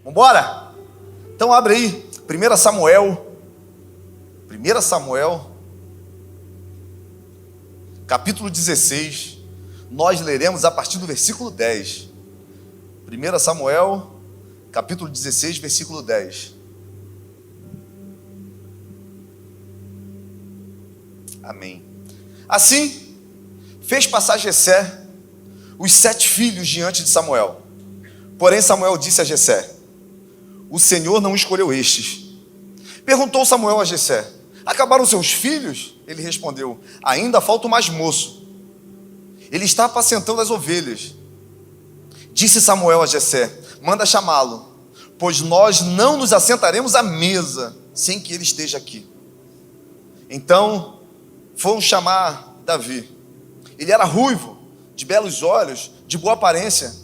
Vambora? Então abre aí, 1 Samuel, capítulo 16, nós leremos a partir do versículo 10. 1 Samuel, capítulo 16, versículo 10. Amém. Assim, fez passar Jessé os 7 filhos diante de Samuel. Porém Samuel disse a Jessé: o Senhor não escolheu estes. Perguntou Samuel a Jessé: acabaram seus filhos? Ele respondeu: ainda falta o mais moço. Ele está apacentando as ovelhas. Disse Samuel a Jessé: manda chamá-lo, pois nós não nos assentaremos à mesa sem que ele esteja aqui. Então foram chamar Davi. Ele era ruivo, de belos olhos, de boa aparência.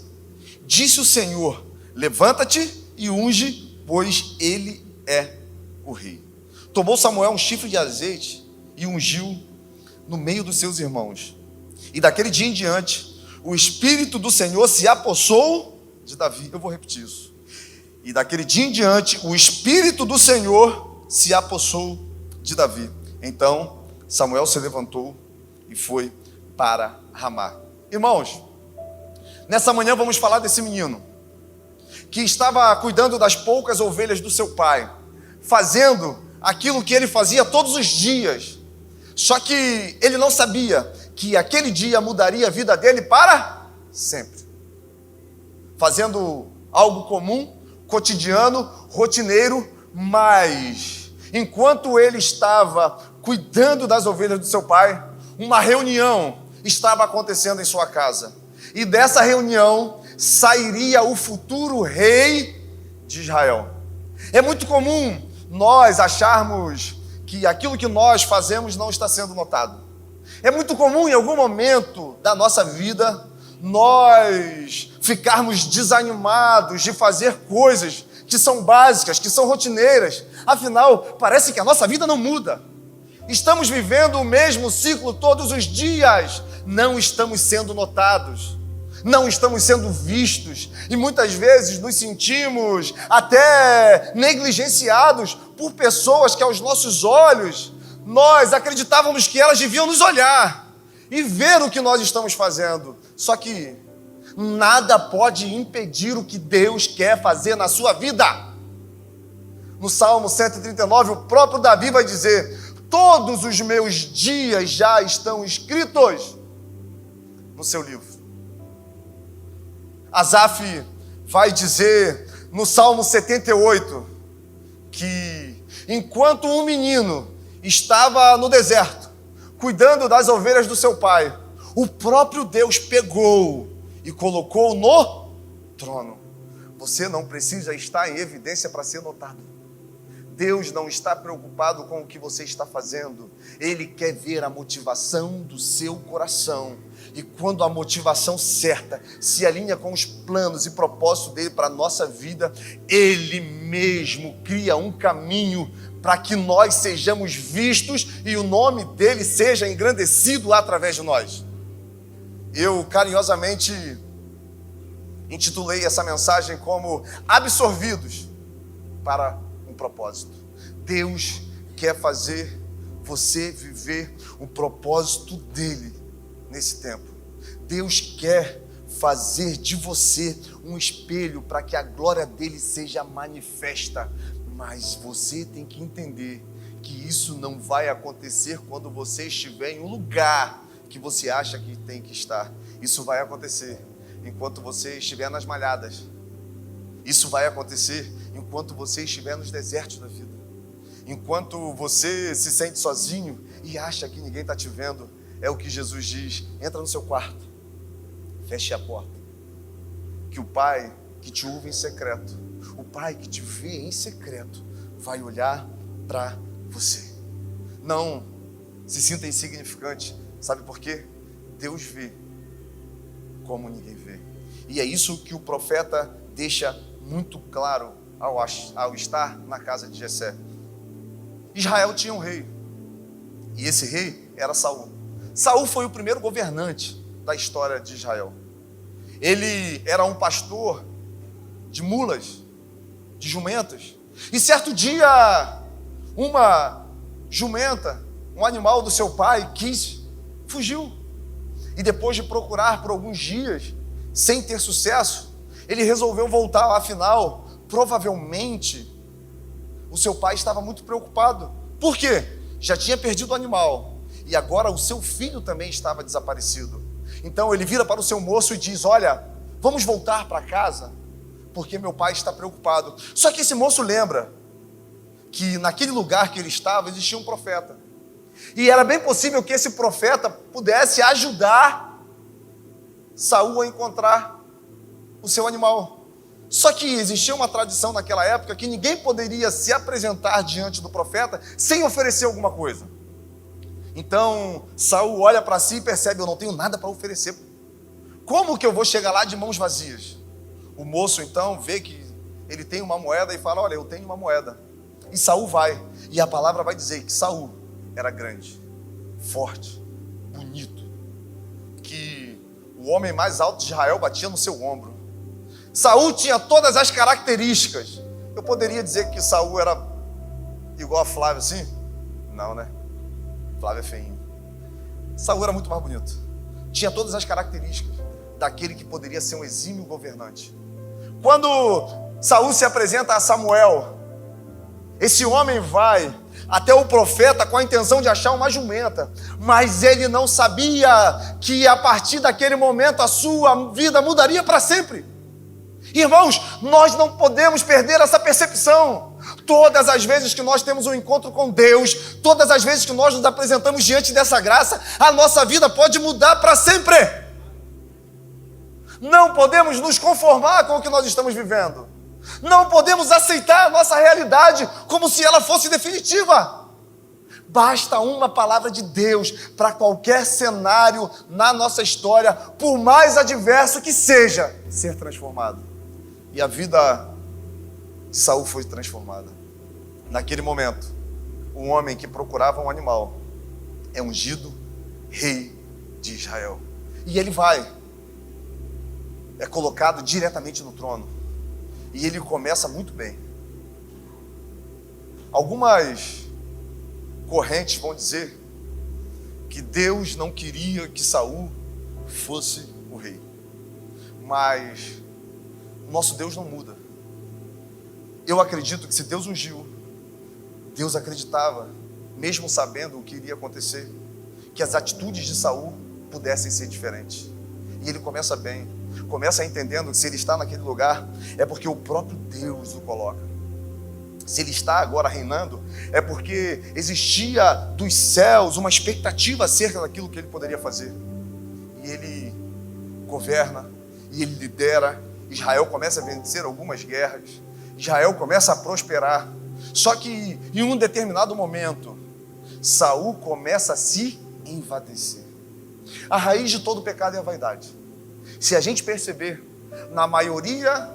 Disse o Senhor: levanta-te e unge, pois ele é o rei. Tomou Samuel um chifre de azeite e ungiu no meio dos seus irmãos. E daquele dia em diante, o Espírito do Senhor se apossou de Davi. Eu vou repetir isso. E daquele dia em diante, o Espírito do Senhor se apossou de Davi. Então Samuel se levantou e foi para Ramá. Irmãos, nessa manhã vamos falar desse menino que estava cuidando das poucas ovelhas do seu pai, fazendo aquilo que ele fazia todos os dias. Só que ele não sabia que aquele dia mudaria a vida dele para sempre. Fazendo algo comum, cotidiano, rotineiro, mas enquanto ele estava cuidando das ovelhas do seu pai, uma reunião estava acontecendo em sua casa. E dessa reunião sairia o futuro rei de Israel. É muito comum nós acharmos que aquilo que nós fazemos não está sendo notado. É muito comum em algum momento da nossa vida nós ficarmos desanimados de fazer coisas que são básicas, que são rotineiras. Afinal, parece que a nossa vida não muda. Estamos vivendo o mesmo ciclo todos os dias. Não estamos sendo notados. Não estamos sendo vistos. E muitas vezes nos sentimos até negligenciados por pessoas que aos nossos olhos nós acreditávamos que elas deviam nos olhar e ver o que nós estamos fazendo. Só que nada pode impedir o que Deus quer fazer na sua vida. No Salmo 139, o próprio Davi vai dizer: todos os meus dias já estão escritos no seu livro. Asaf vai dizer no Salmo 78 que enquanto um menino estava no deserto, cuidando das ovelhas do seu pai, o próprio Deus pegou e colocou no trono. Você não precisa estar em evidência para ser notado. Deus não está preocupado com o que você está fazendo. Ele quer ver a motivação do seu coração. E quando a motivação certa se alinha com os planos e propósitos dele para a nossa vida, ele mesmo cria um caminho para que nós sejamos vistos e o nome dele seja engrandecido através de nós. Eu carinhosamente intitulei essa mensagem como Absorvidos para um propósito. Deus quer fazer você viver o propósito dele nesse tempo. Deus quer fazer de você um espelho para que a glória dele seja manifesta. Mas você tem que entender que isso não vai acontecer quando você estiver em um lugar que você acha que tem que estar. Isso vai acontecer enquanto você estiver nas malhadas. Isso vai acontecer enquanto você estiver nos desertos da vida. Enquanto você se sente sozinho e acha que ninguém está te vendo. É o que Jesus diz: entra no seu quarto, feche a porta, que o Pai que te ouve em secreto, o Pai que te vê em secreto, vai olhar para você. Não se sinta insignificante. Sabe por quê? Deus vê como ninguém vê. E é isso que o profeta deixa muito claro ao estar na casa de Jessé. Israel tinha um rei, e esse rei era Saul. Saul foi o primeiro governante da história de Israel. Ele era um pastor de mulas, de jumentas. E certo dia, uma jumenta, um animal do seu pai, fugiu. E depois de procurar por alguns dias, sem ter sucesso, ele resolveu voltar. Afinal, provavelmente, o seu pai estava muito preocupado. Por quê? Já tinha perdido o animal. E agora o seu filho também estava desaparecido. Então ele vira para o seu moço e diz: olha, vamos voltar para casa, porque meu pai está preocupado. Só que esse moço lembra que naquele lugar que ele estava existia um profeta. E era bem possível que esse profeta pudesse ajudar Saul a encontrar o seu animal. Só que existia uma tradição naquela época que ninguém poderia se apresentar diante do profeta sem oferecer alguma coisa. Então Saul olha para si e percebe: eu não tenho nada para oferecer. Como que eu vou chegar lá de mãos vazias? O moço então vê que ele tem uma moeda e fala: olha, eu tenho uma moeda. E Saul vai, e a palavra vai dizer que Saul era grande, forte, bonito, que o homem mais alto de Israel batia no seu ombro. Saul tinha todas as características. Eu poderia dizer que Saul era igual a Flávio assim? Não, né? Flávio é feinho. Saul era muito mais bonito. Tinha todas as características daquele que poderia ser um exímio governante. Quando Saul se apresenta a Samuel, esse homem vai até o profeta com a intenção de achar uma jumenta, mas ele não sabia que a partir daquele momento a sua vida mudaria para sempre. Irmãos, nós não podemos perder essa percepção. Todas as vezes que nós temos um encontro com Deus, todas as vezes que nós nos apresentamos diante dessa graça, a nossa vida pode mudar para sempre. Não podemos nos conformar com o que nós estamos vivendo. Não podemos aceitar a nossa realidade como se ela fosse definitiva. Basta uma palavra de Deus para qualquer cenário na nossa história, por mais adverso que seja, ser transformado. E a vida de Saul foi transformada. Naquele momento, um homem que procurava um animal é ungido rei de Israel. E ele é colocado diretamente no trono. E ele começa muito bem. Algumas correntes vão dizer que Deus não queria que Saul fosse o rei. Mas o nosso Deus não muda. Eu acredito que se Deus ungiu, Deus acreditava, mesmo sabendo o que iria acontecer, que as atitudes de Saul pudessem ser diferentes. E ele começa bem. Começa entendendo que se ele está naquele lugar, é porque o próprio Deus o coloca. Se ele está agora reinando, é porque existia dos céus uma expectativa acerca daquilo que ele poderia fazer. E ele governa, e ele lidera. Israel começa a vencer algumas guerras. Israel começa a prosperar. Só que em um determinado momento, Saul começa a se envaidecer. A raiz de todo pecado é a vaidade. Se a gente perceber, na maioria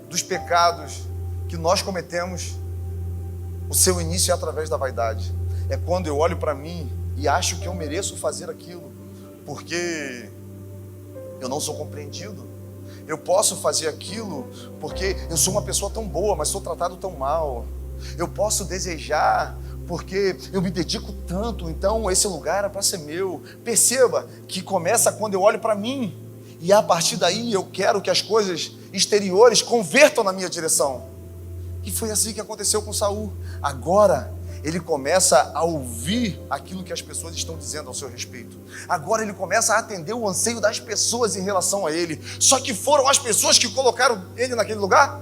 dos pecados que nós cometemos, o seu início é através da vaidade. É quando eu olho para mim e acho que eu mereço fazer aquilo, porque eu não sou compreendido. Eu posso fazer aquilo porque eu sou uma pessoa tão boa, mas sou tratado tão mal. Eu posso desejar porque eu me dedico tanto, então esse lugar é para ser meu. Perceba que começa quando eu olho para mim. E a partir daí eu quero que as coisas exteriores convertam na minha direção. E foi assim que aconteceu com Saul. Agora ele começa a ouvir aquilo que as pessoas estão dizendo ao seu respeito. Agora ele começa a atender o anseio das pessoas em relação a ele. Só que foram as pessoas que colocaram ele naquele lugar?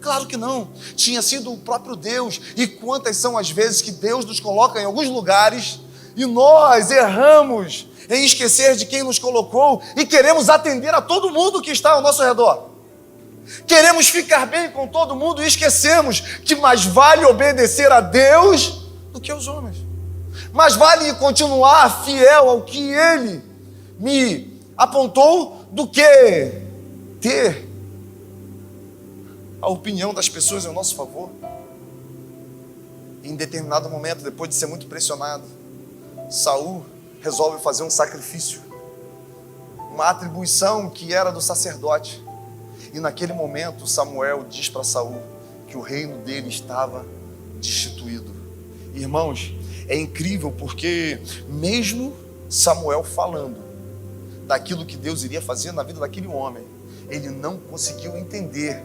Claro que não. Tinha sido o próprio Deus. E quantas são as vezes que Deus nos coloca em alguns lugares e nós erramos em esquecer de quem nos colocou e queremos atender a todo mundo que está ao nosso redor. Queremos ficar bem com todo mundo e esquecemos que mais vale obedecer a Deus do que aos homens. Mais vale continuar fiel ao que Ele me apontou do que ter a opinião das pessoas ao nosso favor. Em determinado momento, depois de ser muito pressionado, Saul resolve fazer um sacrifício, uma atribuição que era do sacerdote. E naquele momento Samuel diz para Saul que o reino dele estava destituído. Irmãos, é incrível porque mesmo Samuel falando daquilo que Deus iria fazer na vida daquele homem, ele não conseguiu entender.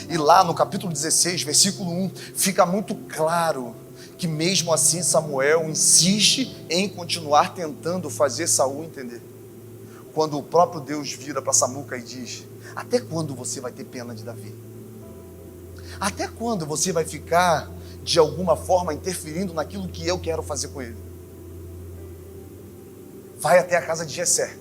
E lá no capítulo 16, versículo 1, fica muito claro que mesmo assim Samuel insiste em continuar tentando fazer Saul entender. Quando o próprio Deus vira para Samuca e diz: até quando você vai ter pena de Davi? Até quando você vai ficar de alguma forma interferindo naquilo que eu quero fazer com ele? Vai até a casa de Jessé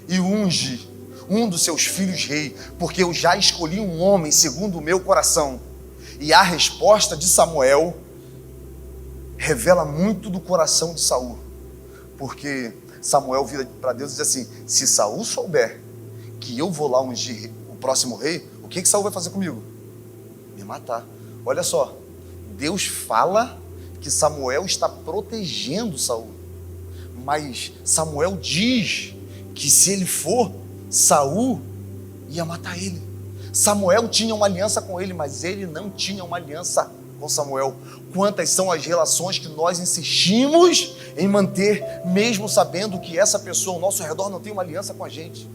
e unge um dos seus filhos rei, porque eu já escolhi um homem segundo o meu coração. E a resposta de Samuel revela muito do coração de Saul, porque Samuel vira para Deus e diz assim: se Saul souber que eu vou lá ungir o próximo rei, o que Saul vai fazer comigo? Me matar. Olha só, Deus fala que Samuel está protegendo Saul, mas Samuel diz que se ele for, Saul ia matar ele. Samuel tinha uma aliança com ele, mas ele não tinha uma aliança com Samuel. Quantas são as relações que nós insistimos em manter, mesmo sabendo que essa pessoa ao nosso redor não tem uma aliança com a gente,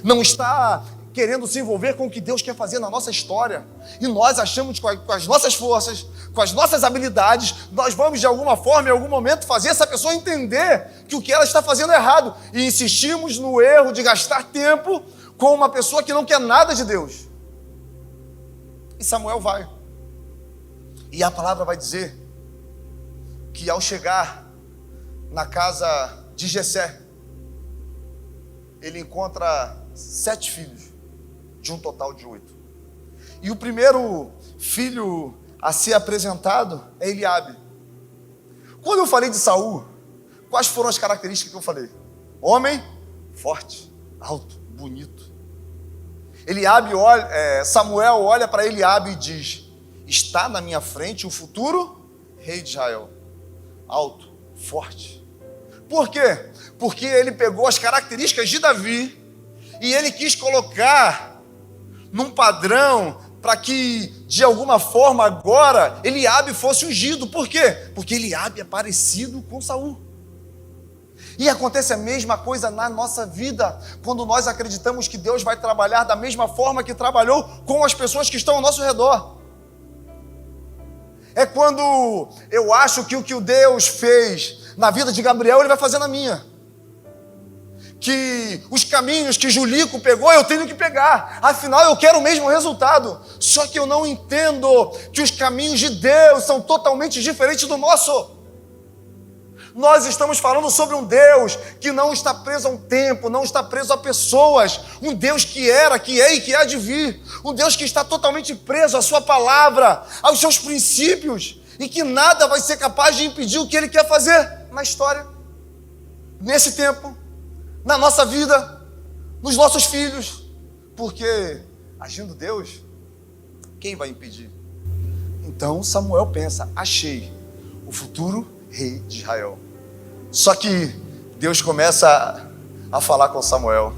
não está querendo se envolver com o que Deus quer fazer na nossa história, e nós achamos que com as nossas forças, com as nossas habilidades, nós vamos de alguma forma, em algum momento, fazer essa pessoa entender que o que ela está fazendo é errado, e insistimos no erro de gastar tempo com uma pessoa que não quer nada de Deus. E Samuel vai, e a palavra vai dizer que ao chegar na casa de Jessé, ele encontra 7 filhos, de um total de 8. E o primeiro filho a ser apresentado é Eliabe. Quando eu falei de Saul, quais foram as características que eu falei? Homem forte, alto, bonito. Samuel olha para Eliabe e diz: está na minha frente o futuro rei de Israel. Alto, forte. Por quê? Porque ele pegou as características de Davi e ele quis colocar num padrão para que, de alguma forma, agora Eliabe fosse ungido. Por quê? Porque Eliabe é parecido com Saul. E acontece a mesma coisa na nossa vida, quando nós acreditamos que Deus vai trabalhar da mesma forma que trabalhou com as pessoas que estão ao nosso redor. É quando eu acho que o que o Deus fez na vida de Gabriel, Ele vai fazer na minha. Que os caminhos que Julico pegou, eu tenho que pegar. Afinal, eu quero o mesmo resultado. Só que eu não entendo que os caminhos de Deus são totalmente diferentes do nosso. Nós estamos falando sobre um Deus que não está preso a um tempo, não está preso a pessoas. Um Deus que era, que é e que há de vir. Um Deus que está totalmente preso à sua palavra, aos seus princípios, e que nada vai ser capaz de impedir o que Ele quer fazer na história, nesse tempo, na nossa vida, nos nossos filhos. Porque, agindo Deus, quem vai impedir? Então Samuel pensa: achei o futuro rei de Israel. Só que Deus começa a falar com Samuel: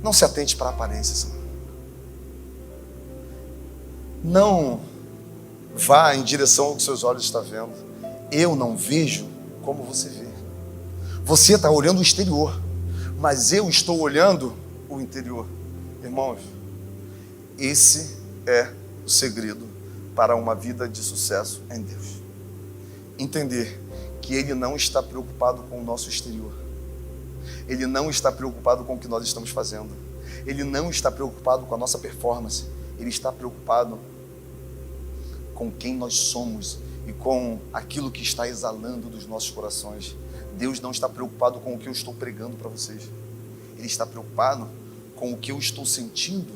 não se atente para a aparência, Samuel. Não vá em direção ao que seus olhos estão vendo. Eu não vejo como você vê. Você está olhando o exterior, mas eu estou olhando o interior. Irmãos, esse é o segredo para uma vida de sucesso em Deus. Entender que Ele não está preocupado com o nosso exterior. Ele não está preocupado com o que nós estamos fazendo. Ele não está preocupado com a nossa performance. Ele está preocupado com quem nós somos e com aquilo que está exalando dos nossos corações. Deus não está preocupado com o que eu estou pregando para vocês. Ele está preocupado com o que eu estou sentindo,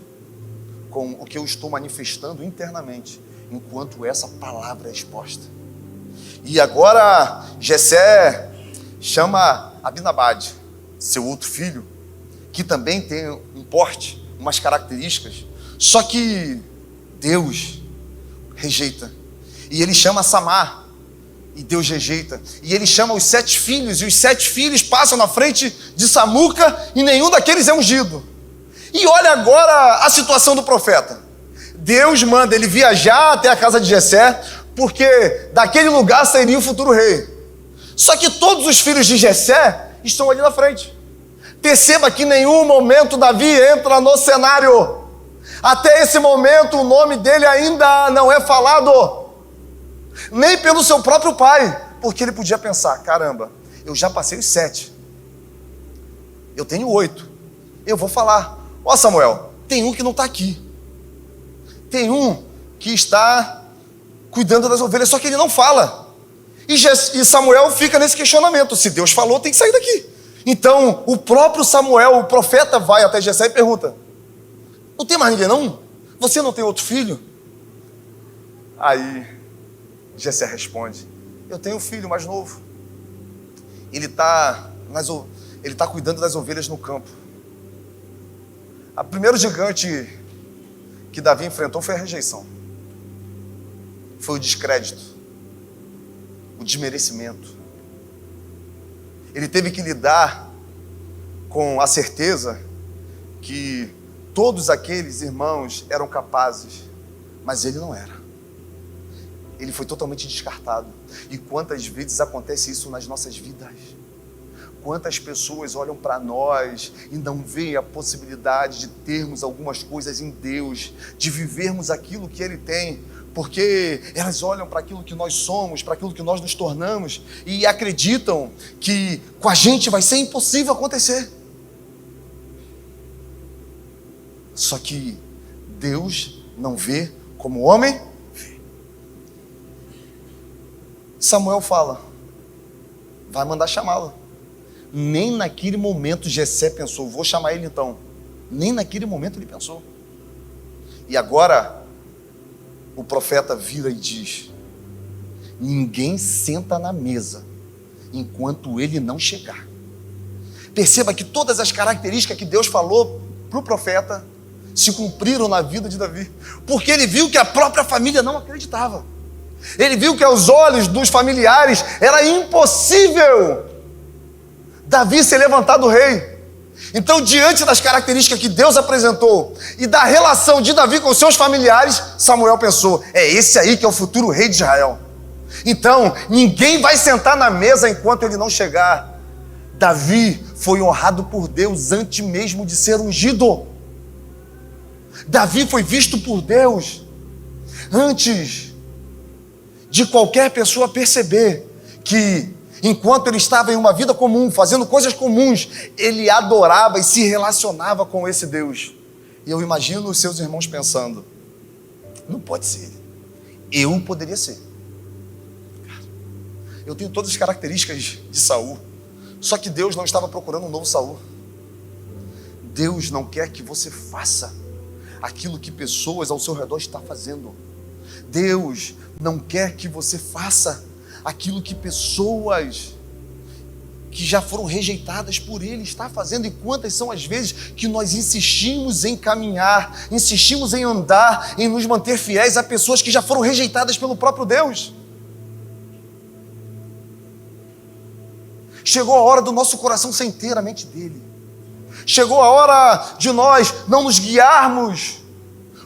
com o que eu estou manifestando internamente, enquanto essa palavra é exposta. E agora Jessé chama Abinadab, seu outro filho, que também tem um porte, umas características, só que Deus rejeita. E ele chama Samar, e Deus rejeita. E ele chama os 7 filhos, e os 7 filhos passam na frente de Samuca, e nenhum daqueles é ungido. E olha agora a situação do profeta. Deus manda ele viajar até a casa de Jessé, porque daquele lugar sairia o futuro rei. Só que todos os filhos de Jessé estão ali na frente. Perceba que em nenhum momento Davi entra no cenário. Até esse momento o nome dele ainda não é falado, nem pelo seu próprio pai, porque ele podia pensar: caramba, eu já passei os 7, eu tenho 8, eu vou falar. Ó Samuel, tem um que não está aqui, tem um que está cuidando das ovelhas, só que ele não fala. E Samuel fica nesse questionamento: se Deus falou, tem que sair daqui. Então o próprio Samuel, o profeta, vai até Jessé e pergunta: não tem mais ninguém não? Você não tem outro filho? Aí Jessé responde: eu tenho um filho mais novo, ele está cuidando das ovelhas no campo. O primeiro gigante que Davi enfrentou foi a rejeição, foi o descrédito, o desmerecimento. Ele teve que lidar com a certeza que todos aqueles irmãos eram capazes, mas ele não era. Ele foi totalmente descartado. E quantas vezes acontece isso nas nossas vidas? Quantas pessoas olham para nós e não veem a possibilidade de termos algumas coisas em Deus, de vivermos aquilo que Ele tem, porque elas olham para aquilo que nós somos, para aquilo que nós nos tornamos, e acreditam que com a gente vai ser impossível acontecer. Só que Deus não vê como o homem vê. Samuel fala: vai mandar chamá-lo. Nem naquele momento Jessé pensou: vou chamar ele então. Nem naquele momento ele pensou. E agora o profeta vira e diz: ninguém senta na mesa enquanto ele não chegar. Perceba que todas as características que Deus falou para o profeta se cumpriram na vida de Davi, porque ele viu que a própria família não acreditava. Ele viu que aos olhos dos familiares era impossível Davi ser levantado rei. Então, diante das características que Deus apresentou e da relação de Davi com seus familiares, Samuel pensou: é esse aí que é o futuro rei de Israel. Então, ninguém vai sentar na mesa enquanto ele não chegar. Davi foi honrado por Deus antes mesmo de ser ungido. Davi foi visto por Deus antes de qualquer pessoa perceber que, enquanto ele estava em uma vida comum, fazendo coisas comuns, ele adorava e se relacionava com esse Deus. E eu imagino os seus irmãos pensando: não pode ser ele, eu poderia ser. Eu tenho todas as características de Saul, só que Deus não estava procurando um novo Saul. Deus não quer que você faça aquilo que pessoas ao seu redor estão fazendo. Deus não quer que você faça aquilo que pessoas que já foram rejeitadas por Ele estão fazendo. E quantas são as vezes que nós insistimos em caminhar, insistimos em andar, em nos manter fiéis a pessoas que já foram rejeitadas pelo próprio Deus. Chegou a hora do nosso coração ser inteiramente dele. Chegou a hora de nós não nos guiarmos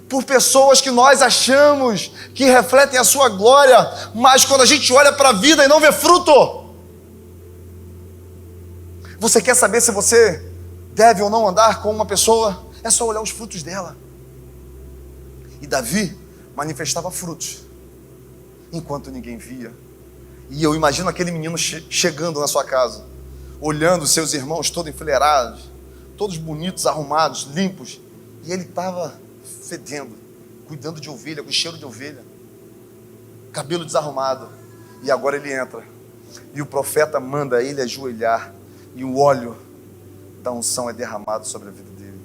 por pessoas que nós achamos que refletem a sua glória, mas quando a gente olha para a vida e não vê fruto. Você quer saber se você deve ou não andar com uma pessoa? É só olhar os frutos dela. E Davi manifestava frutos enquanto ninguém via. E eu imagino aquele menino chegando na sua casa, olhando seus irmãos todos enfileirados, todos bonitos, arrumados, limpos, e ele estava fedendo, cuidando de ovelha, com cheiro de ovelha, cabelo desarrumado. E agora ele entra, e o profeta manda ele ajoelhar, e o óleo da unção é derramado sobre a vida dele.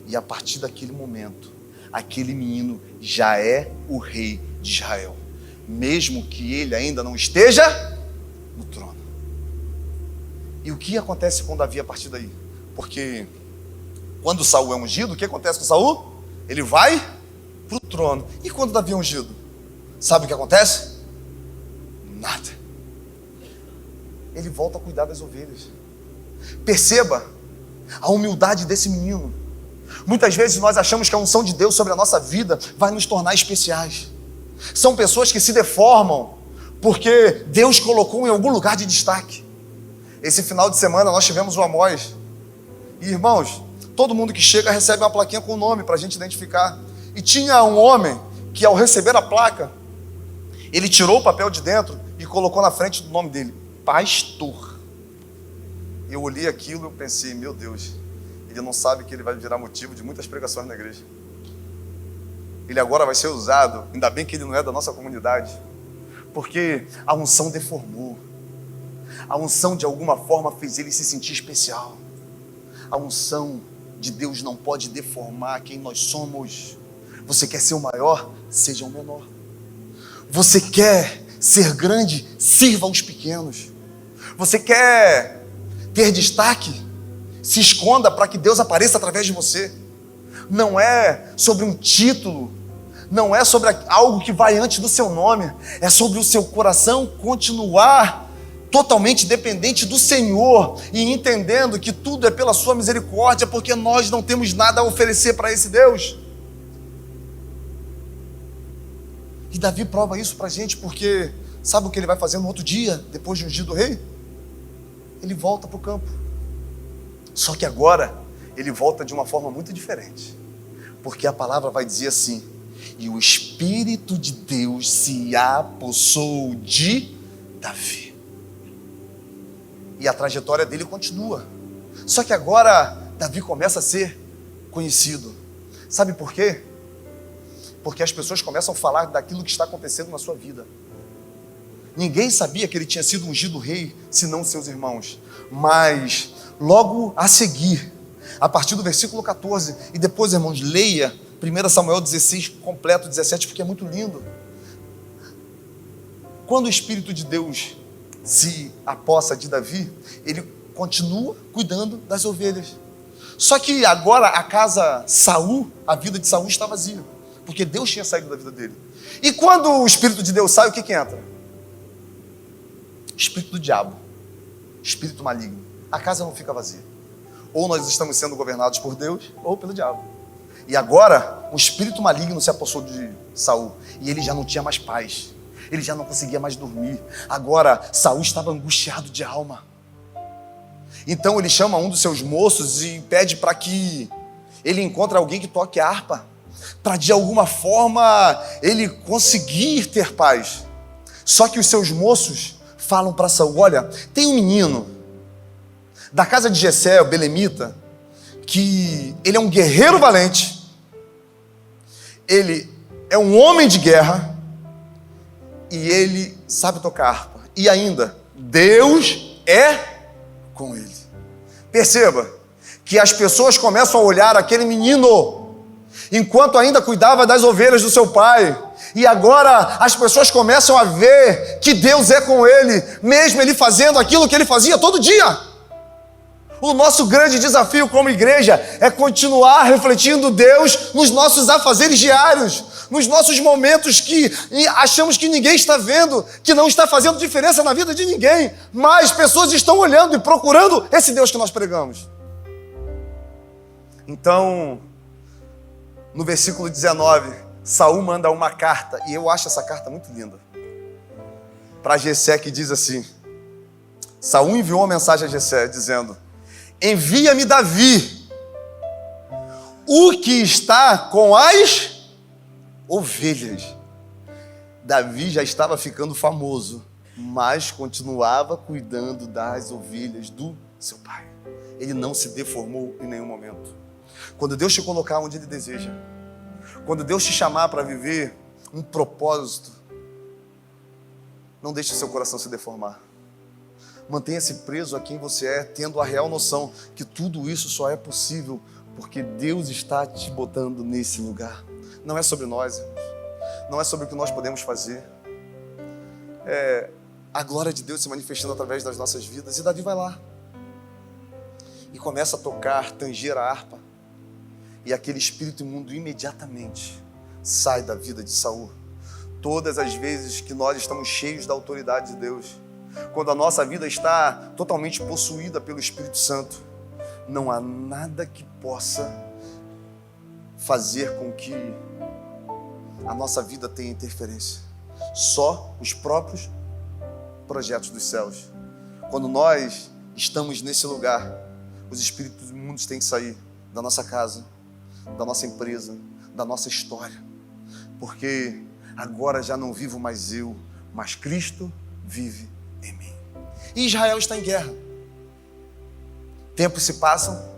E a partir daquele momento, aquele menino já é o rei de Israel, mesmo que ele ainda não esteja no trono. E o que acontece com Davi a partir daí? Porque quando Saul é ungido, o que acontece com Saul? Ele vai para o trono. E quando Davi é ungido, sabe o que acontece? Nada. Ele volta a cuidar das ovelhas. Perceba a humildade desse menino. Muitas vezes nós achamos que a unção de Deus sobre a nossa vida vai nos tornar especiais. São pessoas que se deformam porque Deus colocou em algum lugar de destaque. Esse final de semana nós tivemos o Amós. E irmãos, todo mundo que chega recebe uma plaquinha com o nome para a gente identificar. E tinha um homem que, ao receber a placa, ele tirou o papel de dentro e colocou na frente do nome dele, Pastor. Eu olhei aquilo e eu pensei, meu Deus, ele não sabe que ele vai virar motivo de muitas pregações na igreja. Ele agora vai ser usado, ainda bem que ele não é da nossa comunidade, porque a unção deformou. A unção de alguma forma fez ele se sentir especial. A unção de Deus não pode deformar quem nós somos. Você quer ser o maior? Seja o menor. Você quer ser grande? Sirva aos pequenos. Você quer ter destaque? Se esconda para que Deus apareça através de você. Não é sobre um título, não é sobre algo que vai antes do seu nome, é sobre o seu coração continuar totalmente dependente do Senhor e entendendo que tudo é pela sua misericórdia, porque nós não temos nada a oferecer para esse Deus. E Davi prova isso para a gente, porque sabe o que ele vai fazer no outro dia, depois de ungir do rei? Ele volta para o campo. Só que agora ele volta de uma forma muito diferente, porque a palavra vai dizer assim: e o Espírito de Deus se apossou de Davi. E a trajetória dele continua. Só que agora Davi começa a ser conhecido. Sabe por quê? Porque as pessoas começam a falar daquilo que está acontecendo na sua vida. Ninguém sabia que ele tinha sido ungido rei, senão seus irmãos. Mas logo a seguir, a partir do versículo 14, e depois, irmãos, leia 1 Samuel 16, completo 17, porque é muito lindo. Quando o Espírito de Deus se apossa de Davi, ele continua cuidando das ovelhas. Só que agora a casa Saul, a vida de Saul está vazia, porque Deus tinha saído da vida dele. E quando o Espírito de Deus sai, o que entra? Espírito do diabo, espírito maligno. A casa não fica vazia. Ou nós estamos sendo governados por Deus, ou pelo diabo. E agora, um espírito maligno se apossou de Saul, e ele já não tinha mais paz. Ele já não conseguia mais dormir. Agora, Saul estava angustiado de alma. Então ele chama um dos seus moços e pede para que ele encontre alguém que toque a harpa, para de alguma forma ele conseguir ter paz. Só que os seus moços falam para Saul: olha, tem um menino da casa de Jessé, o belemita, que ele é um guerreiro valente, ele é um homem de guerra, e ele sabe tocar harpa. E ainda, Deus é com ele. Perceba que as pessoas começam a olhar aquele menino, enquanto ainda cuidava das ovelhas do seu pai. E agora as pessoas começam a ver que Deus é com ele, mesmo ele fazendo aquilo que ele fazia todo dia. O nosso grande desafio como igreja é continuar refletindo Deus nos nossos afazeres diários, nos nossos momentos que achamos que ninguém está vendo, que não está fazendo diferença na vida de ninguém, mas pessoas estão olhando e procurando esse Deus que nós pregamos. Então, no versículo 19, Saul manda uma carta, e eu acho essa carta muito linda, para Jessé, que diz assim: Saul enviou uma mensagem a Jessé dizendo: envia-me Davi, o que está com as ovelhas. Davi já estava ficando famoso, mas continuava cuidando das ovelhas do seu pai. Ele não se deformou em nenhum momento. Quando Deus te colocar onde Ele deseja, quando Deus te chamar para viver um propósito, não deixe seu coração se deformar. Mantenha-se preso a quem você é, tendo a real noção que tudo isso só é possível porque Deus está te botando nesse lugar. Não é sobre nós, irmãos. Não é sobre o que nós podemos fazer. É a glória de Deus se manifestando através das nossas vidas. E Davi vai lá e começa a tocar, tanger a harpa. E aquele espírito imundo imediatamente sai da vida de Saul. Todas as vezes que nós estamos cheios da autoridade de Deus, quando a nossa vida está totalmente possuída pelo Espírito Santo, não há nada que possa fazer com que a nossa vida tenha interferência. Só os próprios projetos dos céus. Quando nós estamos nesse lugar, os espíritos imundos têm que sair da nossa casa, da nossa empresa, da nossa história. Porque agora já não vivo mais eu, mas Cristo vive em mim. E Israel está em guerra. Tempos se passam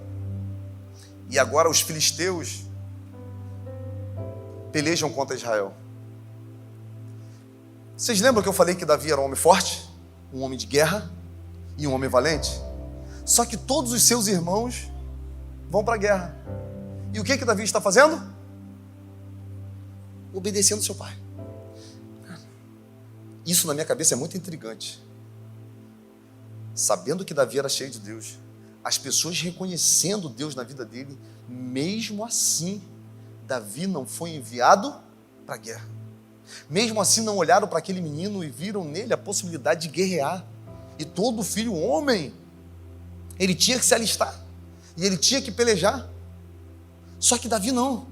e agora os filisteus pelejam contra Israel. Vocês lembram que eu falei que Davi era um homem forte, um homem de guerra e um homem valente? Só que todos os seus irmãos vão para a guerra. E o que Davi está fazendo? Obedecendo seu pai. Isso na minha cabeça é muito intrigante. Sabendo que Davi era cheio de Deus, as pessoas reconhecendo Deus na vida dele, mesmo assim, Davi não foi enviado para a guerra. Mesmo assim, não olharam para aquele menino e viram nele a possibilidade de guerrear. E todo filho homem, ele tinha que se alistar. E ele tinha que pelejar. Só que Davi não.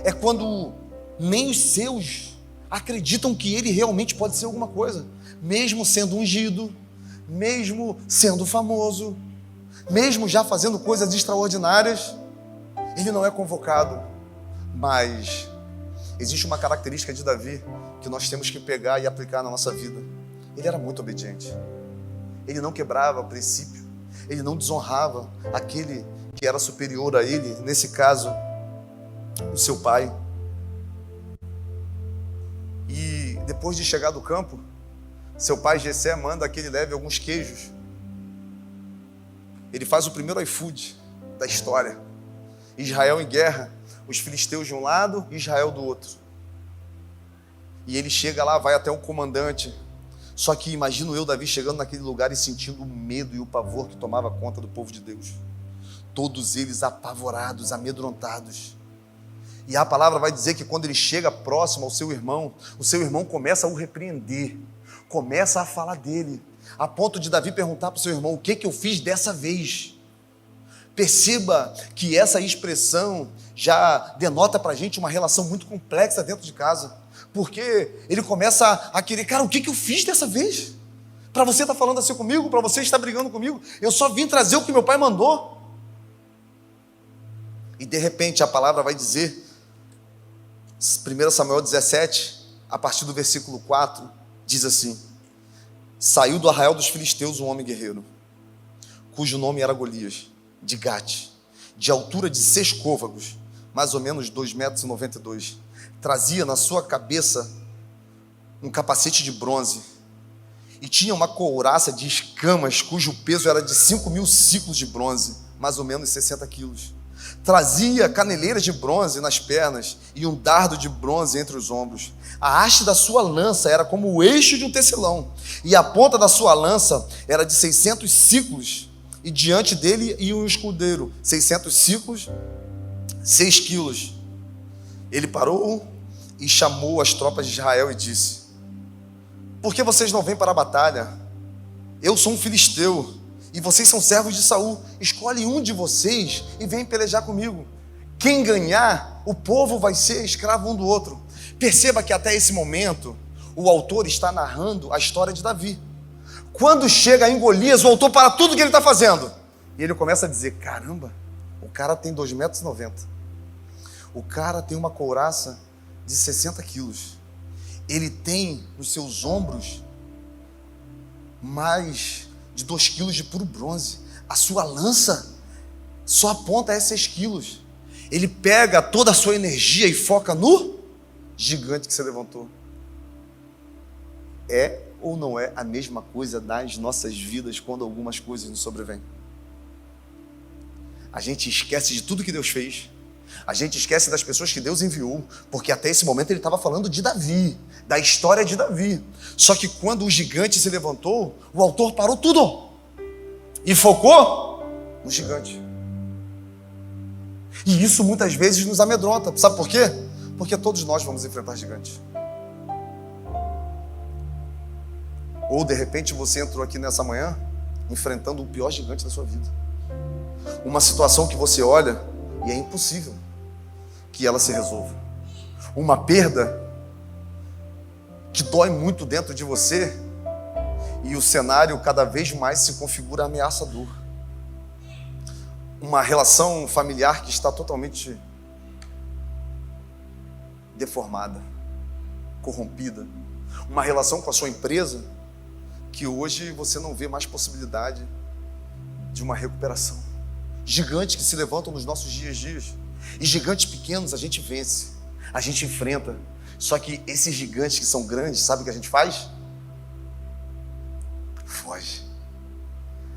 É quando nem os seus acreditam que ele realmente pode ser alguma coisa. Mesmo sendo ungido, mesmo sendo famoso, mesmo já fazendo coisas extraordinárias, ele não é convocado. Mas existe uma característica de Davi que nós temos que pegar e aplicar na nossa vida. Ele era muito obediente. Ele não quebrava princípio. Ele não desonrava aquele que era superior a ele, nesse caso, o seu pai. E depois de chegar do campo, seu pai Jessé manda que ele leve alguns queijos. Ele faz o primeiro iFood da história. Israel em guerra, os filisteus de um lado e Israel do outro. E ele chega lá, vai até o comandante. Só que imagino eu, Davi, chegando naquele lugar e sentindo o medo e o pavor que tomava conta do povo de Deus. Todos eles apavorados, amedrontados. E a palavra vai dizer que quando ele chega próximo ao seu irmão, o seu irmão começa a o repreender, começa a falar dele, a ponto de Davi perguntar para o seu irmão: o que eu fiz dessa vez? Perceba que essa expressão já denota para a gente uma relação muito complexa dentro de casa, porque ele começa a querer: cara, o que eu fiz dessa vez? Para você estar falando assim comigo, para você estar brigando comigo, eu só vim trazer o que meu pai mandou. E de repente a palavra vai dizer, 1 Samuel 17, a partir do versículo 4, diz assim: saiu do arraial dos filisteus um homem guerreiro, cujo nome era Golias, de Gate, de altura de 6 côvagos, mais ou menos 2,92 metros. Trazia na sua cabeça um capacete de bronze e tinha uma couraça de escamas, cujo peso era de 5.000 ciclos de bronze, mais ou menos 60 quilos. Trazia caneleiras de bronze nas pernas e um dardo de bronze entre os ombros. A haste da sua lança era como o eixo de um tecelão, e a ponta da sua lança era de 600 ciclos, e diante dele ia um escudeiro, 600 ciclos, 6 quilos. Ele parou e chamou as tropas de Israel e disse: por que vocês não vêm para a batalha? Eu sou um filisteu e vocês são servos de Saul. Escolhe um de vocês e vem pelejar comigo. Quem ganhar, o povo vai ser escravo um do outro. Perceba que até esse momento o autor está narrando a história de Davi. Quando chega em Golias, o autor para tudo que ele está fazendo e ele começa a dizer: caramba, o cara tem 2,90 metros, o cara tem uma couraça de 60 quilos, ele tem nos seus ombros mais de 2 quilos de puro bronze, a sua lança só aponta 6 quilos. Ele pega toda a sua energia e foca no gigante que se levantou. É ou não é a mesma coisa nas nossas vidas quando algumas coisas nos sobrevêm? A gente esquece de tudo que Deus fez, a gente esquece das pessoas que Deus enviou, porque até esse momento ele estava falando de Davi, da história de Davi. Só que quando o gigante se levantou, o autor parou tudo e focou no gigante. E isso muitas vezes nos amedronta. Sabe por quê? Porque todos nós vamos enfrentar gigantes. Ou de repente você entrou aqui nessa manhã enfrentando o pior gigante da sua vida. Uma situação que você olha e é impossível que ela se resolva. Uma perda que dói muito dentro de você, e o cenário cada vez mais se configura ameaçador. Uma relação familiar que está totalmente deformada, corrompida. Uma relação com a sua empresa que hoje você não vê mais possibilidade de uma recuperação. Gigantes que se levantam nos nossos dias. E gigantes pequenos a gente vence, a gente enfrenta. Só que esses gigantes que são grandes, sabe o que a gente faz? Foge.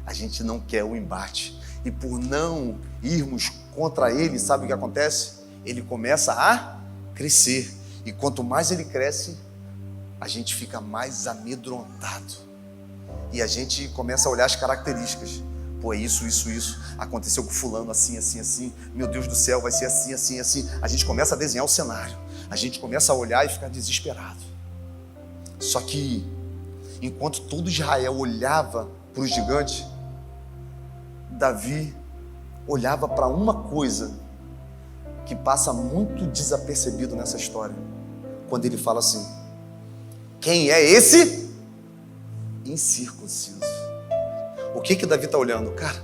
A gente não quer o embate. E por não irmos contra ele, sabe o que acontece? Ele começa a crescer. E quanto mais ele cresce, a gente fica mais amedrontado. E a gente começa a olhar as características. Pô, é isso. Aconteceu com fulano assim. Meu Deus do céu, vai ser assim. A gente começa a desenhar o cenário. A gente começa a olhar e ficar desesperado. Só que, enquanto todo Israel olhava para o gigante, Davi olhava para uma coisa que passa muito desapercebido nessa história. Quando ele fala assim: quem é esse incircunciso? O que Davi está olhando? Cara,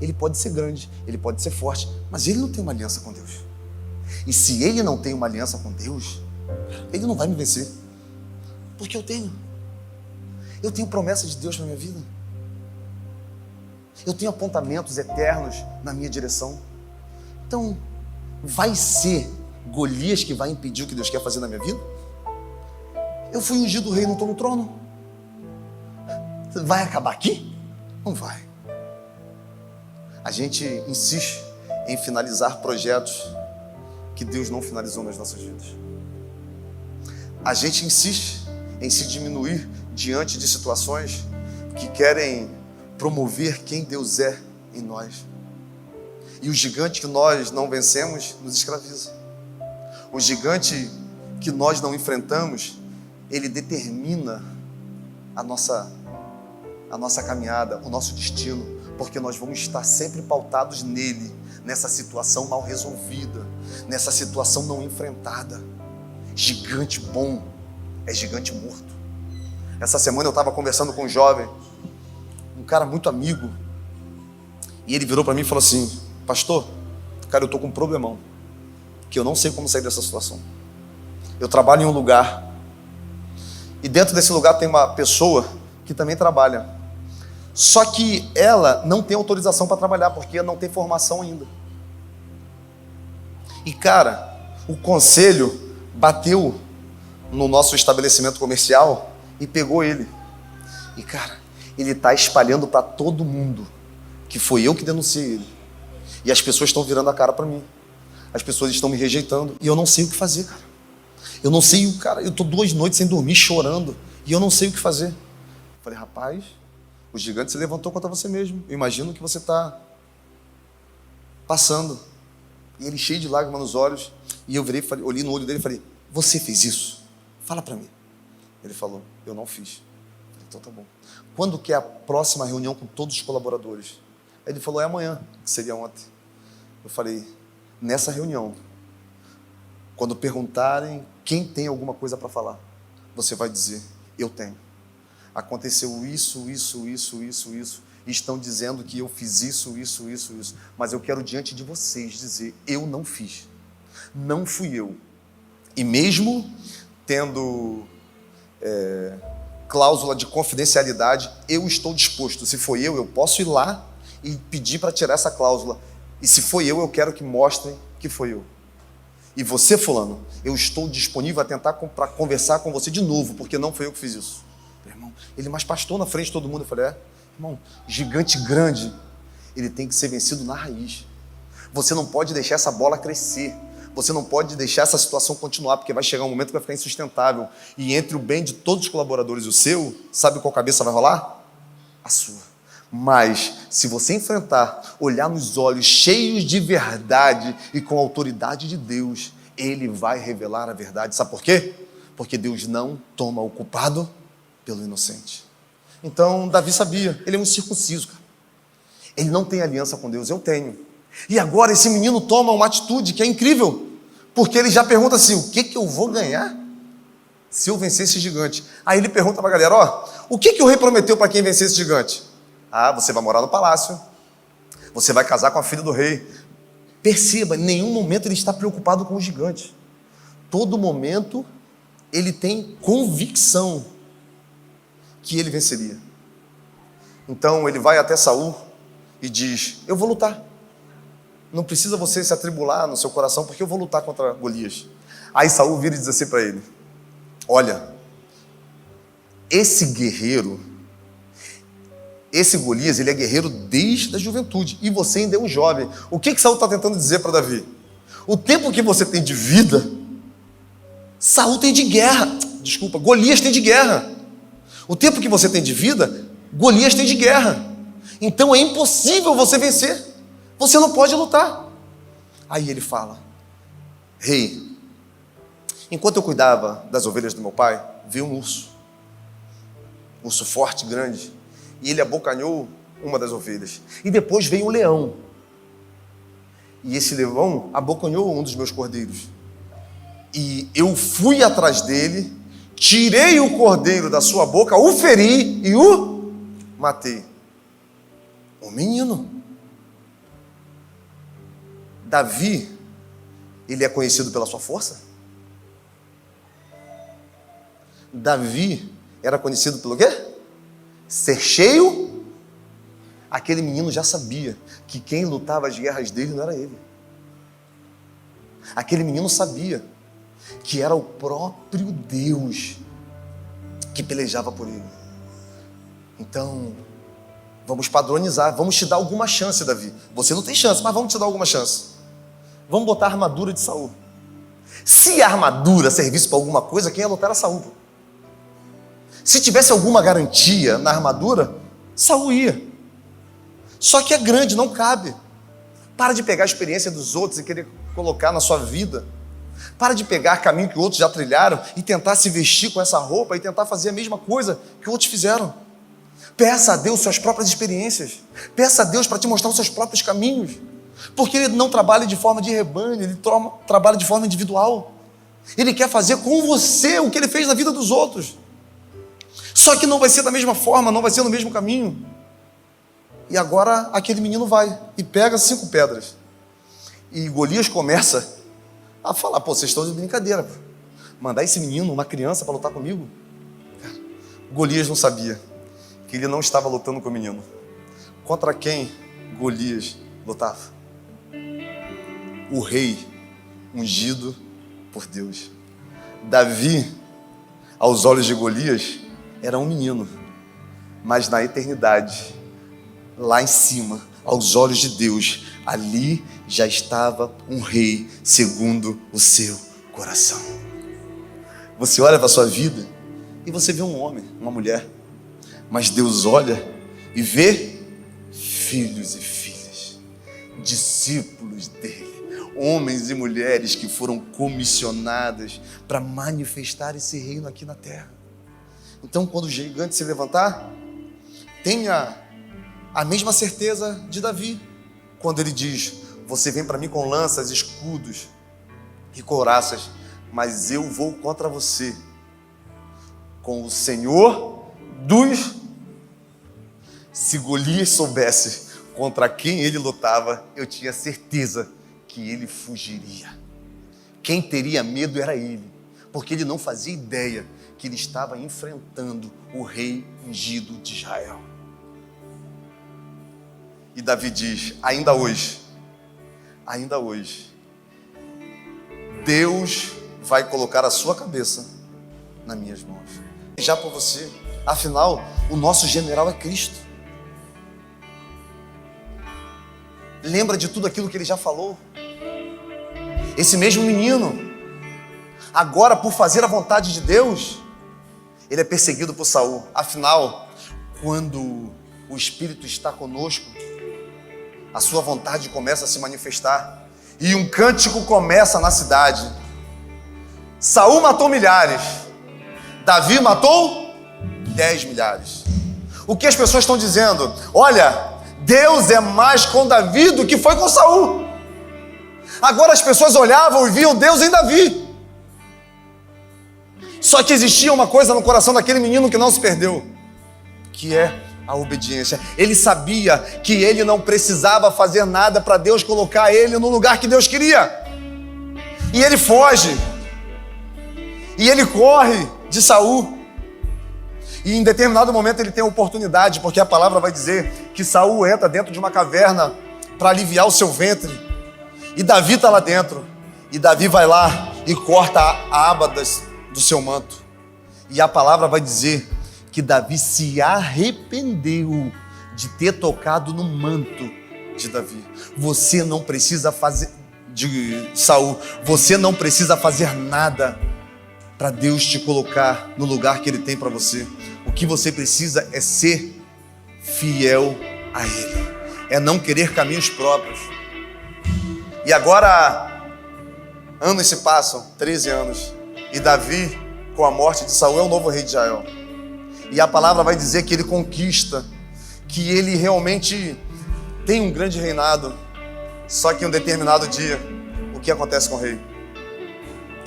ele pode ser grande, ele pode ser forte, mas ele não tem uma aliança com Deus. E se ele não tem uma aliança com Deus, ele não vai me vencer. Porque eu tenho promessa de Deus na minha vida. Eu tenho apontamentos eternos na minha direção. Então, vai ser Golias que vai impedir o que Deus quer fazer na minha vida? Eu fui ungido rei, não estou no trono. Vai acabar aqui? Não vai. A gente insiste em finalizar projetos que Deus não finalizou nas nossas vidas. A gente insiste em se diminuir diante de situações que querem promover quem Deus é em nós. E o gigante que nós não vencemos nos escraviza. O gigante que nós não enfrentamos, ele determina a nossa caminhada, o nosso destino, porque nós vamos estar sempre pautados nele, nessa situação mal resolvida, nessa situação não enfrentada. Gigante bom é gigante morto. Essa semana eu estava conversando com um jovem, um cara muito amigo, e ele virou para mim e falou assim: pastor, cara, eu estou com um problemão, que eu não sei como sair dessa situação. Eu trabalho em um lugar, e dentro desse lugar tem uma pessoa que também trabalha, só que ela não tem autorização para trabalhar, porque não tem formação ainda. E cara, o conselho bateu no nosso estabelecimento comercial e pegou ele. E cara, ele está espalhando para todo mundo que foi eu que denunciei ele. E as pessoas estão virando a cara para mim. As pessoas estão me rejeitando. E eu não sei o que fazer, cara. Eu não sei, cara, eu estou 2 noites sem dormir, chorando. E eu não sei o que fazer. Eu falei: rapaz, o gigante se levantou contra você mesmo. Eu imagino que você está passando. E ele cheio de lágrimas nos olhos. E eu virei, olhei no olho dele e falei: você fez isso? Fala para mim. Ele falou: eu não fiz. Eu falei: então tá bom. Quando que é a próxima reunião com todos os colaboradores? Aí ele falou: é amanhã, que seria ontem. Eu falei: nessa reunião, quando perguntarem quem tem alguma coisa para falar, você vai dizer: eu tenho. Aconteceu isso. E estão dizendo que eu fiz isso. Mas eu quero diante de vocês dizer: eu não fiz. Não fui eu. E mesmo tendo cláusula de confidencialidade, eu estou disposto. Se foi eu posso ir lá e pedir para tirar essa cláusula. E se foi eu quero que mostrem que foi eu. E você, fulano, eu estou disponível a tentar para conversar com você de novo, porque não foi eu que fiz isso. Irmão, ele mais pastor na frente de todo mundo. Eu falei: irmão, gigante grande, ele tem que ser vencido na raiz. Você não pode deixar essa bola crescer. Você não pode deixar essa situação continuar, porque vai chegar um momento que vai ficar insustentável. E entre o bem de todos os colaboradores e o seu, sabe qual cabeça vai rolar? A sua. Mas, se você enfrentar, olhar nos olhos cheios de verdade e com a autoridade de Deus, Ele vai revelar a verdade. Sabe por quê? Porque Deus não toma o culpado pelo inocente. Então, Davi sabia, ele é um incircunciso, cara. Ele não tem aliança com Deus, eu tenho. E agora esse menino toma uma atitude que é incrível, porque ele já pergunta assim: o que eu vou ganhar se eu vencer esse gigante? Aí ele pergunta para a galera: o que o rei prometeu para quem vencer esse gigante? Você vai morar no palácio, você vai casar com a filha do rei. Perceba, em nenhum momento ele está preocupado com o gigante. Todo momento ele tem convicção que ele venceria. Então ele vai até Saul e diz: eu vou lutar. Não precisa você se atribular no seu coração, porque eu vou lutar contra Golias. Aí Saul vira e diz assim para ele: olha, esse guerreiro, esse Golias, ele é guerreiro desde a juventude, e você ainda é um jovem. O que Saul está tentando dizer para Davi? O tempo que você tem de vida, Saul tem de guerra. Desculpa, Golias tem de guerra. O tempo que você tem de vida, Golias tem de guerra. Então é impossível você vencer. Você não pode lutar. Aí ele fala: rei, enquanto eu cuidava das ovelhas do meu pai, veio um urso forte, grande, e ele abocanhou uma das ovelhas. E depois veio um leão, e esse leão abocanhou um dos meus cordeiros. E eu fui atrás dele, tirei o cordeiro da sua boca, o feri e o matei. Um menino. Davi, ele é conhecido pela sua força? Davi era conhecido pelo quê? Ser cheio. Aquele menino já sabia que quem lutava as guerras dele não era ele. Aquele menino sabia que era o próprio Deus que pelejava por ele. Então, vamos padronizar, vamos te dar alguma chance, Davi. Você não tem chance, mas vamos te dar alguma chance. Vamos botar a armadura de Saul. Se a armadura servisse para alguma coisa, quem ia lutar era Saul. Se tivesse alguma garantia na armadura, Saul ia. Só que é grande, não cabe. Para de pegar a experiência dos outros e querer colocar na sua vida. Para de pegar caminho que outros já trilharam e tentar se vestir com essa roupa e tentar fazer a mesma coisa que outros fizeram. Peça a Deus suas próprias experiências. Peça a Deus para te mostrar os seus próprios caminhos. Porque Ele não trabalha de forma de rebanho, Ele trabalha de forma individual. Ele quer fazer com você o que Ele fez na vida dos outros. Só que não vai ser da mesma forma, não vai ser no mesmo caminho. E agora aquele menino vai e pega 5 pedras. E Golias começa a falar: vocês estão de brincadeira. Mandar esse menino, uma criança, para lutar comigo? Cara, Golias não sabia que ele não estava lutando com o menino. Contra quem Golias lutava? O rei ungido por Deus. Davi, aos olhos de Golias, era um menino, mas na eternidade, lá em cima, aos olhos de Deus, ali já estava um rei segundo o seu coração. Você olha para a sua vida e você vê um homem, uma mulher, mas Deus olha e vê filhos e filhas, discípulos dele, homens e mulheres que foram comissionadas para manifestar esse reino aqui na terra. Então, quando o gigante se levantar, tenha a mesma certeza de Davi, quando ele diz: você vem para mim com lanças, escudos e couraças, mas eu vou contra você com o Senhor dos... Se Golias soubesse contra quem ele lutava, eu tinha certeza que ele fugiria. Quem teria medo era ele, porque ele não fazia ideia que ele estava enfrentando o rei ungido de Israel. E Davi diz: ainda hoje, Deus vai colocar a sua cabeça nas minhas mãos. Já por você, afinal, o nosso general é Cristo. Lembra de tudo aquilo que ele já falou? Esse mesmo menino, agora por fazer a vontade de Deus, ele é perseguido por Saul. Afinal, quando o Espírito está conosco, a sua vontade começa a se manifestar e um cântico começa na cidade. Saul matou milhares, Davi matou 10 milhares. O que as pessoas estão dizendo? Olha, Deus é mais com Davi do que foi com Saul. Agora as pessoas olhavam e viam Deus em Davi. Só que existia uma coisa no coração daquele menino que não se perdeu, que é a obediência. Ele sabia que ele não precisava fazer nada para Deus colocar ele no lugar que Deus queria. E ele foge. E ele corre de Saul. E em determinado momento ele tem a oportunidade, porque a palavra vai dizer que Saul entra dentro de uma caverna para aliviar o seu ventre. E Davi está lá dentro. E Davi vai lá e corta a aba do seu manto. E a palavra vai dizer que Davi se arrependeu de ter tocado no manto de Davi. Você não precisa fazer, de Saul, você não precisa fazer nada para Deus te colocar no lugar que Ele tem para você. O que você precisa é ser fiel a Ele, é não querer caminhos próprios. E agora, anos se passam, 13 anos, e Davi, com a morte de Saul, é o novo rei de Israel. E a palavra vai dizer que ele conquista, que ele realmente tem um grande reinado. Só que em um determinado dia, o que acontece com o rei?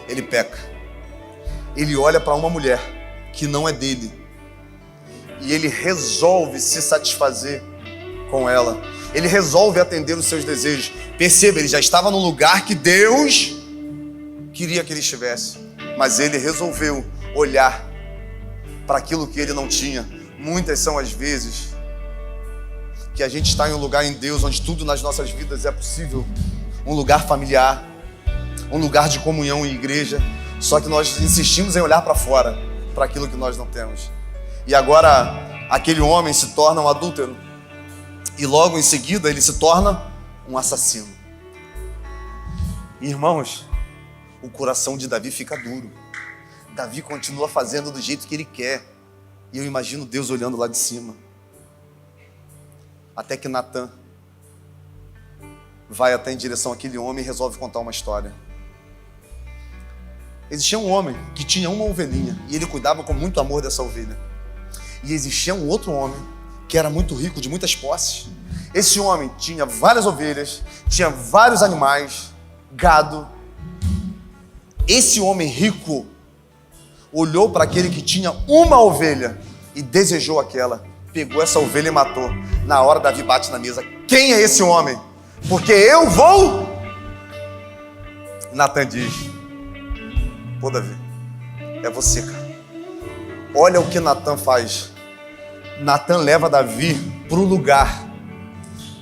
Ele peca. Ele olha para uma mulher que não é dele. E ele resolve se satisfazer com ela. Ele resolve atender os seus desejos. Perceba, ele já estava no lugar que Deus queria que ele estivesse. Mas ele resolveu olhar para aquilo que ele não tinha. Muitas são as vezes que a gente está em um lugar em Deus onde tudo nas nossas vidas é possível. Um lugar familiar, um lugar de comunhão em igreja. Só que nós insistimos em olhar para fora, para aquilo que nós não temos. E agora aquele homem se torna um adúltero. E logo em seguida ele se torna um assassino. Irmãos, o coração de Davi fica duro. Davi continua fazendo do jeito que ele quer. E eu imagino Deus olhando lá de cima. Até que Natan vai até em direção àquele homem e resolve contar uma história. Existia um homem que tinha uma ovelhinha e ele cuidava com muito amor dessa ovelha. E existia um outro homem que era muito rico, de muitas posses. Esse homem tinha várias ovelhas, tinha vários animais, gado. Esse homem rico olhou para aquele que tinha uma ovelha e desejou aquela. Pegou essa ovelha e matou. Na hora, Davi bate na mesa. Quem é esse homem? Porque eu vou... Natan diz: pô, Davi, é você, cara. Olha o que Natan faz. Natan leva Davi para o lugar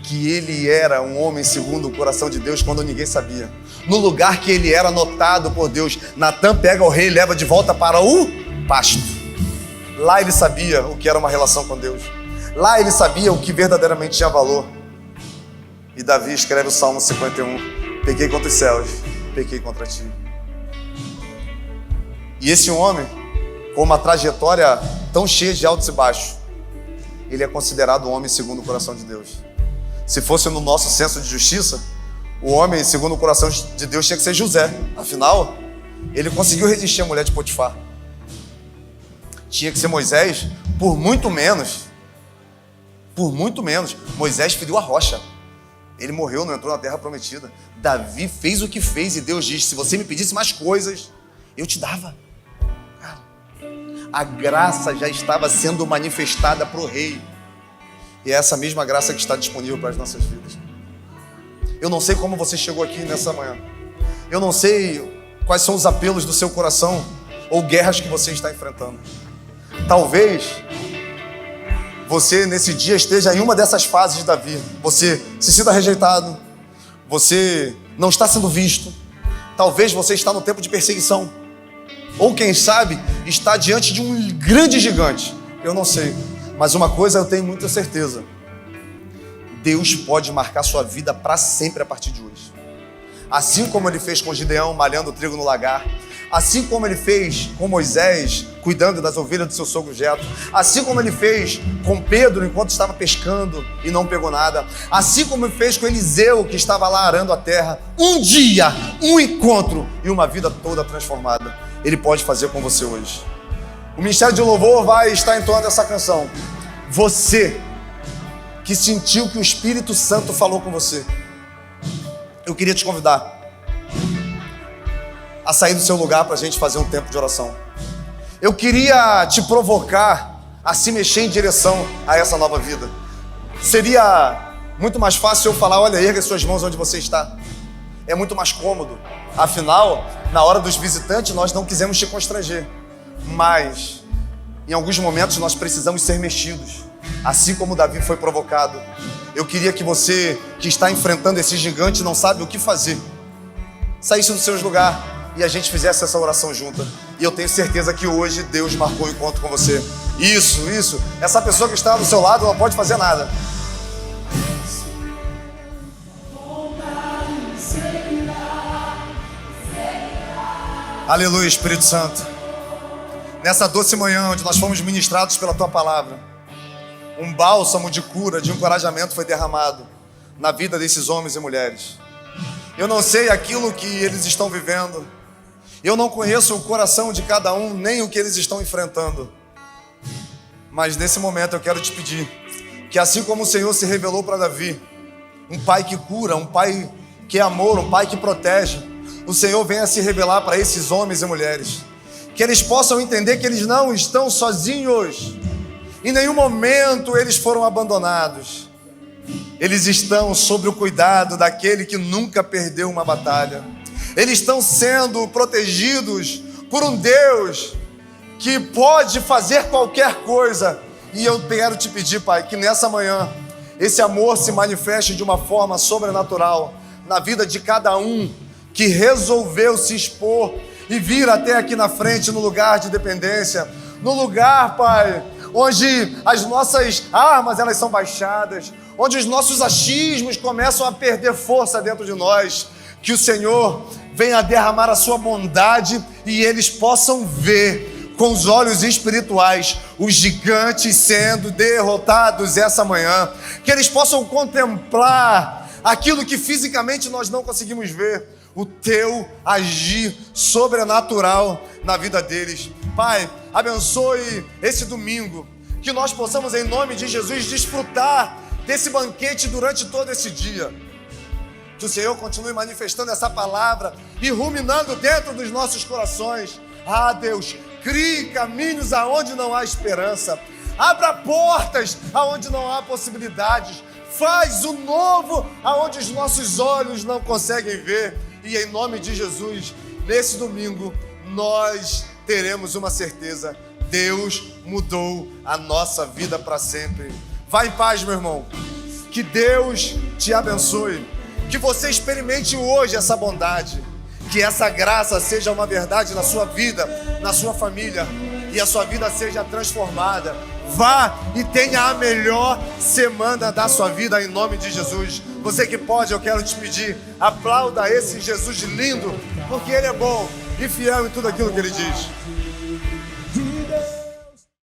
que ele era um homem segundo o coração de Deus quando ninguém sabia. No lugar que ele era notado por Deus. Natan pega o rei e leva de volta para o pasto. Lá ele sabia o que era uma relação com Deus. Lá ele sabia o que verdadeiramente tinha valor. E Davi escreve o Salmo 51. Pequei contra os céus, pequei contra ti. E esse homem, com uma trajetória tão cheia de altos e baixos, ele é considerado um homem segundo o coração de Deus. Se fosse no nosso senso de justiça, o homem segundo o coração de Deus tinha que ser José. Afinal, ele conseguiu resistir à mulher de Potifar. Tinha que ser Moisés, por muito menos. Por muito menos. Moisés feriu a rocha. Ele morreu, não entrou na terra prometida. Davi fez o que fez e Deus disse: se você me pedisse mais coisas, eu te dava. Cara, a graça já estava sendo manifestada para o rei. E é essa mesma graça que está disponível para as nossas vidas. Eu não sei como você chegou aqui nessa manhã. Eu não sei quais são os apelos do seu coração ou guerras que você está enfrentando. Talvez você nesse dia esteja em uma dessas fases de Davi. Você se sinta rejeitado. Você não está sendo visto. Talvez você está no tempo de perseguição. Ou quem sabe está diante de um grande gigante. Eu não sei. Mas uma coisa eu tenho muita certeza. Deus pode marcar sua vida para sempre a partir de hoje. Assim como ele fez com Gideão, malhando trigo no lagar. Assim como ele fez com Moisés, cuidando das ovelhas do seu sogro Jetro. Assim como ele fez com Pedro, enquanto estava pescando e não pegou nada. Assim como ele fez com Eliseu, que estava lá arando a terra. Um dia, um encontro e uma vida toda transformada. Ele pode fazer com você hoje. O Ministério de Louvor vai estar entoando essa canção. Você que sentiu que o Espírito Santo falou com você, eu queria te convidar a sair do seu lugar para a gente fazer um tempo de oração. Eu queria te provocar a se mexer em direção a essa nova vida. Seria muito mais fácil eu falar: olha, erga suas mãos onde você está. É muito mais cômodo. Afinal, na hora dos visitantes, nós não quisemos te constranger. Mas, em alguns momentos, nós precisamos ser mexidos. Assim como Davi foi provocado. Eu queria que você, que está enfrentando esse gigante, não sabe o que fazer, saísse do seu lugar e a gente fizesse essa oração junta. E eu tenho certeza que hoje Deus marcou um encontro com você. Isso. Essa pessoa que está do seu lado não pode fazer nada. Aleluia, Espírito Santo. Nessa doce manhã onde nós fomos ministrados pela Tua Palavra, um bálsamo de cura, de encorajamento foi derramado na vida desses homens e mulheres. Eu não sei aquilo que eles estão vivendo. Eu não conheço o coração de cada um, nem o que eles estão enfrentando. Mas nesse momento eu quero te pedir que, assim como o Senhor se revelou para Davi, um pai que cura, um pai que é amor, um pai que protege, o Senhor venha se revelar para esses homens e mulheres. Que eles possam entender que eles não estão sozinhos. Em nenhum momento eles foram abandonados. Eles estão sob o cuidado daquele que nunca perdeu uma batalha. Eles estão sendo protegidos por um Deus que pode fazer qualquer coisa. E eu quero te pedir, Pai, que nessa manhã esse amor se manifeste de uma forma sobrenatural na vida de cada um que resolveu se expor e vir até aqui na frente, no lugar de dependência, no lugar, Pai, onde as nossas armas elas são baixadas, onde os nossos achismos começam a perder força dentro de nós. Que o Senhor venha derramar a sua bondade e eles possam ver com os olhos espirituais os gigantes sendo derrotados essa manhã. Que eles possam contemplar aquilo que fisicamente nós não conseguimos ver, o Teu agir sobrenatural na vida deles. Pai, abençoe esse domingo, que nós possamos, em nome de Jesus, desfrutar desse banquete durante todo esse dia. Que o Senhor continue manifestando essa palavra e ruminando dentro dos nossos corações. Ah, Deus, crie caminhos aonde não há esperança. Abra portas aonde não há possibilidades. Faz o novo aonde os nossos olhos não conseguem ver. E em nome de Jesus, nesse domingo, nós teremos uma certeza: Deus mudou a nossa vida para sempre. Vá em paz, meu irmão. Que Deus te abençoe. Que você experimente hoje essa bondade. Que essa graça seja uma verdade na sua vida, na sua família, e a sua vida seja transformada. Vá e tenha a melhor semana da sua vida, em nome de Jesus. Você que pode, eu quero te pedir, aplauda esse Jesus lindo, porque Ele é bom e fiel em tudo aquilo que Ele diz.